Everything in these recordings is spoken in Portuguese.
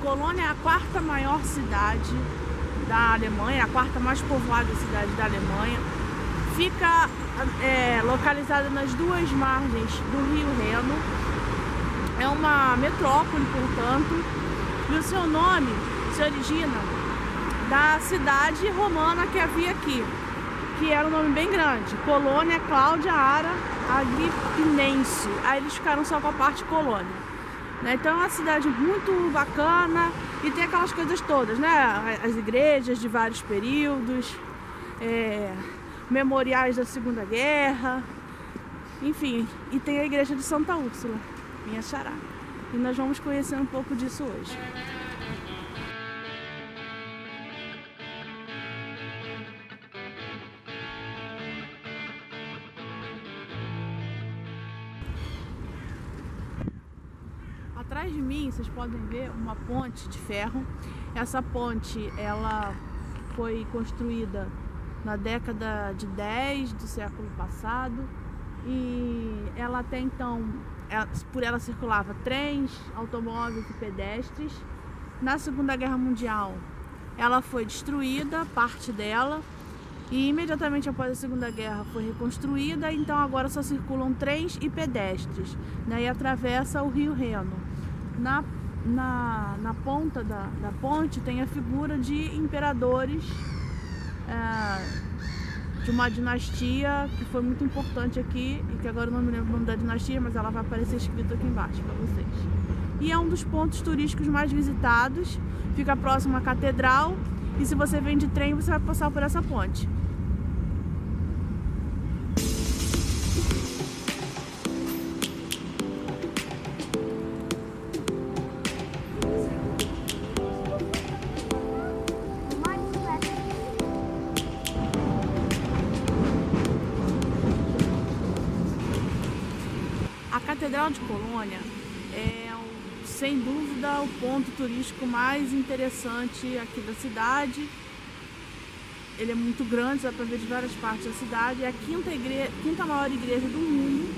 Colônia é a quarta maior cidade da Alemanha, a quarta mais povoada cidade da Alemanha. Fica localizada nas duas margens do Rio Reno. É uma metrópole, portanto, e o seu nome se origina da cidade romana que havia aqui, que era um nome bem grande, Colônia Cláudia Ara Agripinense. Aí eles ficaram só com a parte Colônia, né? Então é uma cidade muito bacana e tem aquelas coisas todas, né? As igrejas de vários períodos, memoriais da Segunda Guerra, enfim, e tem a igreja de Santa Úrsula, minha xará. E nós vamos conhecer um pouco disso hoje. Atrás de mim vocês podem ver uma ponte de ferro. Essa ponte ela foi construída na década de 10 do século passado e ela até então, por ela circulava trens, automóveis e pedestres. Na Segunda Guerra Mundial ela foi destruída, parte dela, e imediatamente após a Segunda Guerra foi reconstruída, então agora só circulam trens e pedestres, né, e atravessa o Rio Reno. Na ponta da ponte tem a figura de imperadores de uma dinastia que foi muito importante aqui e que agora eu não me lembro o nome da dinastia, mas ela vai aparecer escrito aqui embaixo para vocês. E é um dos pontos turísticos mais visitados, fica próximo à catedral, e se você vem de trem você vai passar por essa ponte. A Catedral de Colônia é, sem dúvida, o ponto turístico mais interessante aqui da cidade. Ele é muito grande, dá para ver de várias partes da cidade. É a quinta maior igreja do mundo.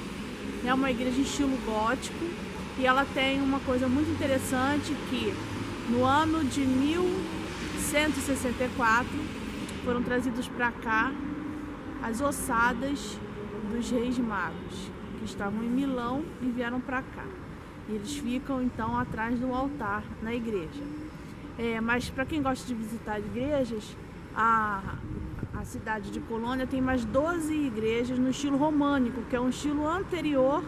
É uma igreja em estilo gótico e ela tem uma coisa muito interessante que no ano de 1164 foram trazidos para cá as ossadas dos reis magos que estavam em Milão e vieram para cá. E eles ficam então atrás do altar na igreja. Mas para quem gosta de visitar igrejas, a cidade de Colônia tem mais 12 igrejas no estilo românico, que é um estilo anterior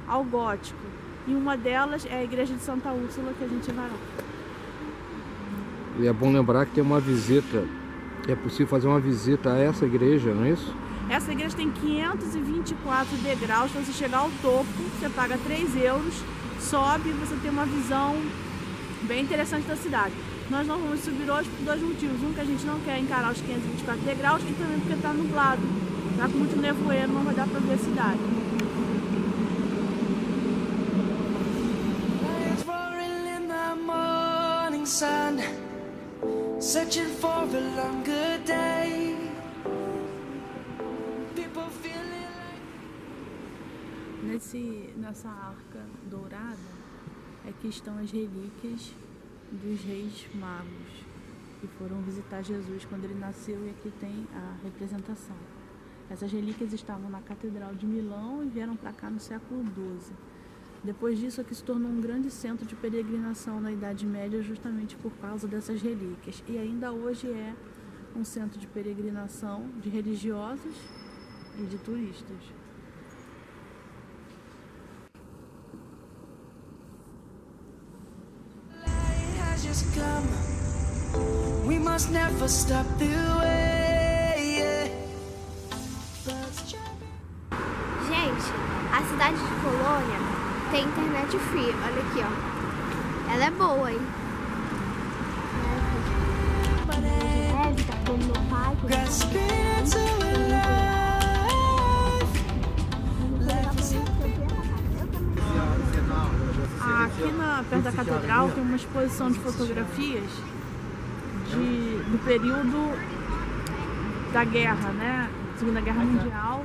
ao gótico. E uma delas é a igreja de Santa Úrsula, que a gente vai lá. E é bom lembrar que tem uma visita, é possível fazer uma visita a essa igreja, não é isso? Essa igreja tem 524 degraus. Para você chegar ao topo, você paga 3 euros, sobe e você tem uma visão bem interessante da cidade. Nós não vamos subir hoje por 2 motivos. Um, que a gente não quer encarar os 524 degraus, e também porque está nublado. Está com muito nevoeiro, não vai dar para ver a cidade. Nessa arca dourada é que estão as relíquias dos reis magos que foram visitar Jesus quando ele nasceu, e aqui tem a representação. Essas relíquias estavam na Catedral de Milão e vieram para cá no século XII. Depois disso, aqui se tornou um grande centro de peregrinação na Idade Média, justamente por causa dessas relíquias. E ainda hoje é um centro de peregrinação de religiosos e de turistas. We must never stop the way. Gente, a cidade de Colônia tem internet free. Olha aqui, ó. Ela é boa, hein? Tá com meu pai, Aqui perto da catedral tem uma exposição de fotografias do período da guerra, né? Segunda Guerra Mundial.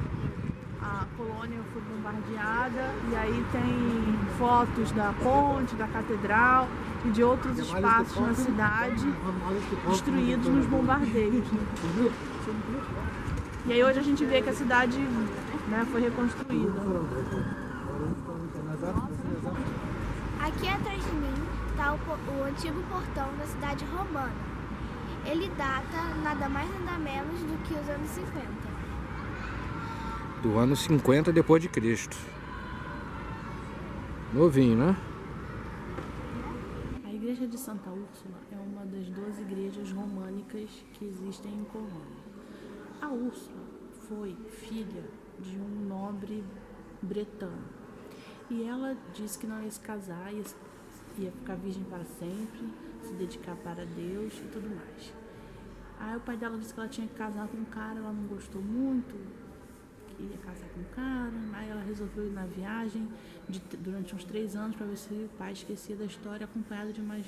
Colônia foi bombardeada, e aí tem fotos da ponte, da catedral e de outros espaços na cidade destruídos nos bombardeios, né? E aí hoje a gente vê que a cidade, né, foi reconstruída. Aqui atrás de mim está o antigo portão da cidade romana. Ele data nada mais nada menos do que os anos 50. Do ano 50 depois de Cristo. Novinho, né? A igreja de Santa Úrsula é uma das 12 igrejas românicas que existem em Colônia. A Úrsula foi filha de um nobre bretão. E ela disse que não ia se casar, ia ficar virgem para sempre, se dedicar para Deus e tudo mais. Aí o pai dela disse que ela tinha que casar com um cara, ela não gostou muito, que ia casar com um cara. Aí ela resolveu ir na viagem durante uns 3 anos para ver se o pai esquecia da história, acompanhada de mais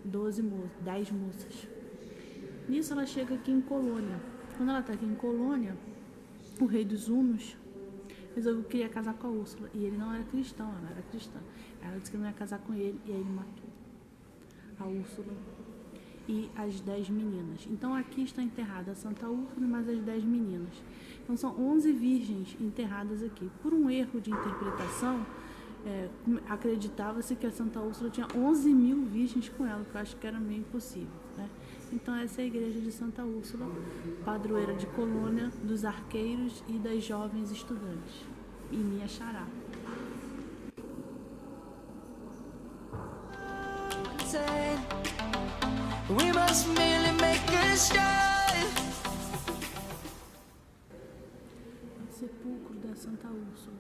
10 moças. Nisso ela chega aqui em Colônia. Quando ela está aqui em Colônia, o rei dos Hunos resolveu que queria casar com a Úrsula. E ele não era cristão, ela era cristã. Ela disse que não ia casar com ele, e aí ele matou a Úrsula e as 10 meninas. Então aqui está enterrada a Santa Úrsula e mais as 10 meninas. Então são 11 virgens enterradas aqui. Por um erro de interpretação, acreditava-se que a Santa Úrsula tinha 11.000 virgens com ela, que eu acho que era meio impossível, né? Então essa é a igreja de Santa Úrsula, padroeira de Colônia, dos arqueiros e das jovens estudantes. E minha xará. We must merely make a start. O sepulcro da Santa Úrsula.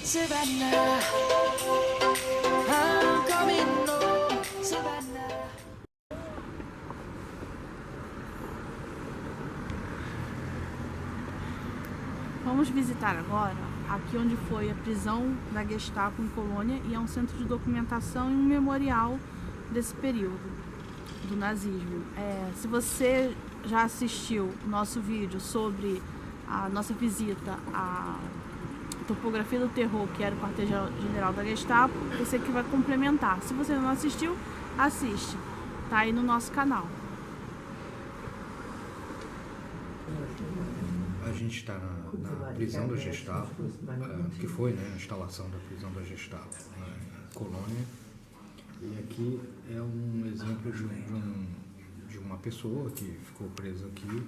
Savannah, I'm coming home, Savannah. Vamos visitar agora aqui onde foi a prisão da Gestapo em Colônia, e é um centro de documentação e um memorial desse período do nazismo. Se você já assistiu o nosso vídeo sobre a nossa visita à Topografia do Terror, que era o quartel-general da Gestapo, esse aqui vai complementar. Se você não assistiu, assiste. Tá aí no nosso canal. A gente está na prisão da Gestapo, que foi, né, a instalação da prisão da Gestapo em Colônia. E aqui é um exemplo de uma pessoa que ficou presa aqui.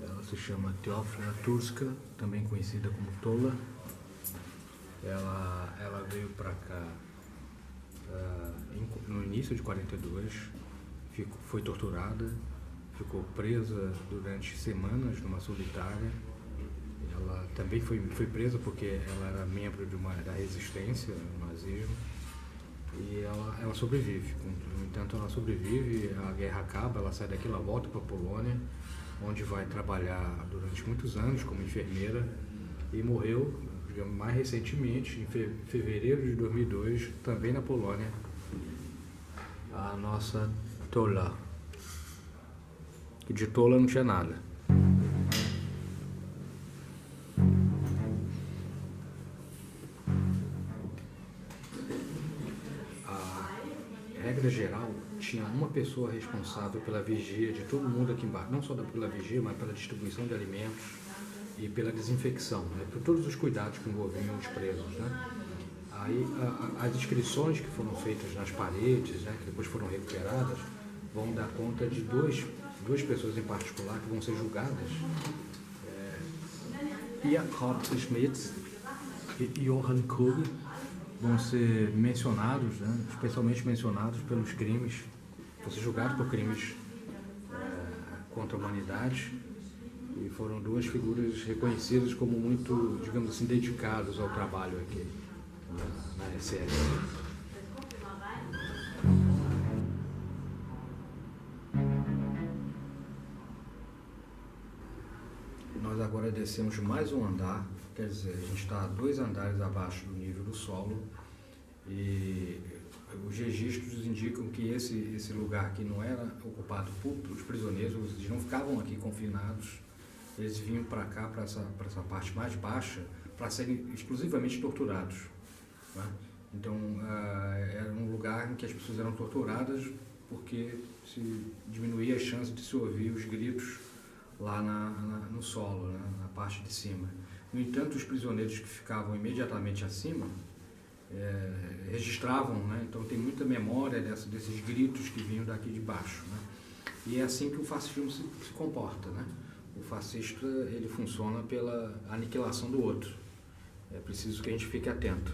Ela se chama Teófila Turska, também conhecida como Tola. Ela veio para cá no início de 42, foi torturada, ficou presa durante semanas numa solitária. Ela também foi presa porque ela era membro da resistência ao nazismo, e ela sobrevive. No entanto, ela sobrevive, a guerra acaba, ela sai daqui, ela volta para a Polônia, onde vai trabalhar durante muitos anos como enfermeira, e morreu, digamos, mais recentemente, em fevereiro de 2002, também na Polônia, a nossa Tola, que de Tola não tinha nada. A regra geral, tinha uma pessoa responsável pela vigia de todo mundo aqui embaixo, não só pela vigia, mas pela distribuição de alimentos e pela desinfecção, né, por todos os cuidados que envolviam os presos, né. Aí as inscrições que foram feitas nas paredes, né, que depois foram recuperadas, vão dar conta de duas pessoas em particular que vão ser julgadas, Jakob Schmidt e Johann Kugel, vão ser mencionados, né, especialmente mencionados pelos crimes, vão ser julgados por crimes contra a humanidade, e foram duas figuras reconhecidas como muito, digamos assim, dedicados ao trabalho aqui na SS. Nós agora descemos mais um andar, quer dizer, a gente está 2 andares abaixo do nível do solo e os registros indicam que esse lugar aqui não era ocupado por os prisioneiros, eles não ficavam aqui confinados, eles vinham para cá, para essa parte mais baixa, para serem exclusivamente torturados, né? Então, era um lugar em que as pessoas eram torturadas porque se diminuía a chance de se ouvir os gritos lá no solo, né, na parte de cima. No entanto, os prisioneiros que ficavam imediatamente acima registravam, né? Então tem muita memória desses gritos que vinham daqui de baixo, né? E é assim que o fascismo se comporta, né? O fascista, ele funciona pela aniquilação do outro. É preciso que a gente fique atento.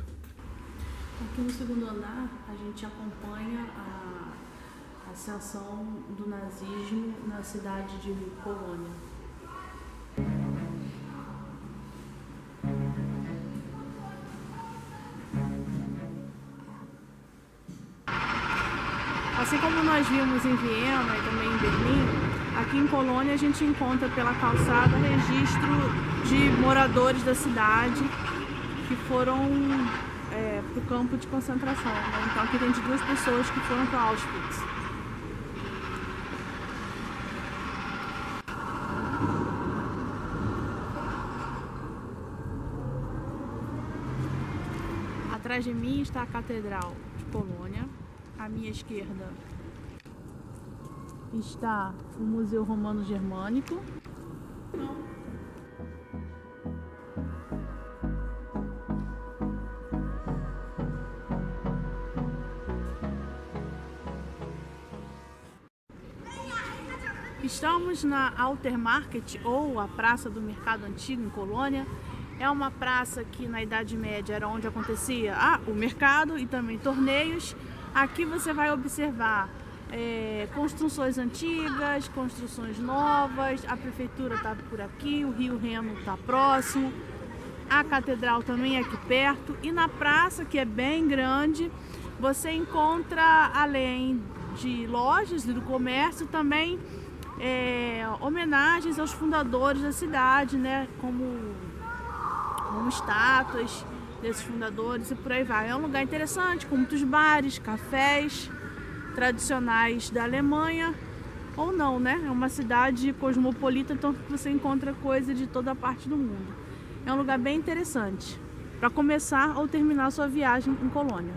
Aqui no segundo andar, a gente acompanha a ascensão do nazismo na cidade de Colônia. Assim como nós vimos em Viena e também em Berlim, aqui em Colônia a gente encontra pela calçada registro de moradores da cidade que foram para o campo de concentração, né? Então aqui tem 2 pessoas que foram para Auschwitz. Atrás de mim está a Catedral de Colônia. À minha esquerda está o Museu Romano Germânico. Estamos na Alter Market, ou a Praça do Mercado Antigo em Colônia. É uma praça que na Idade Média era onde acontecia o mercado e também torneios. Aqui você vai observar construções antigas, construções novas, a prefeitura está por aqui, o Rio Reno está próximo, a catedral também é aqui perto, e na praça, que é bem grande, você encontra, além de lojas e do comércio, também homenagens aos fundadores da cidade, né, como estátuas desses fundadores e por aí vai. É um lugar interessante, com muitos bares, cafés tradicionais da Alemanha, ou não, né? É uma cidade cosmopolita, então você encontra coisa de toda a parte do mundo. É um lugar bem interessante para começar ou terminar a sua viagem em Colônia.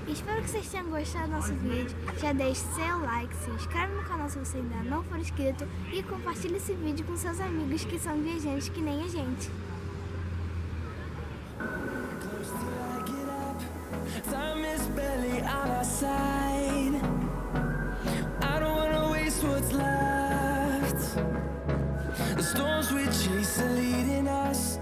Espero que vocês tenham gostado do nosso vídeo. Já deixe seu like, se inscreve no canal se você ainda não for inscrito e compartilhe esse vídeo com seus amigos que são viajantes que nem a gente. Time is barely on our side. I don't wanna waste what's left. The storms we chase are leading us.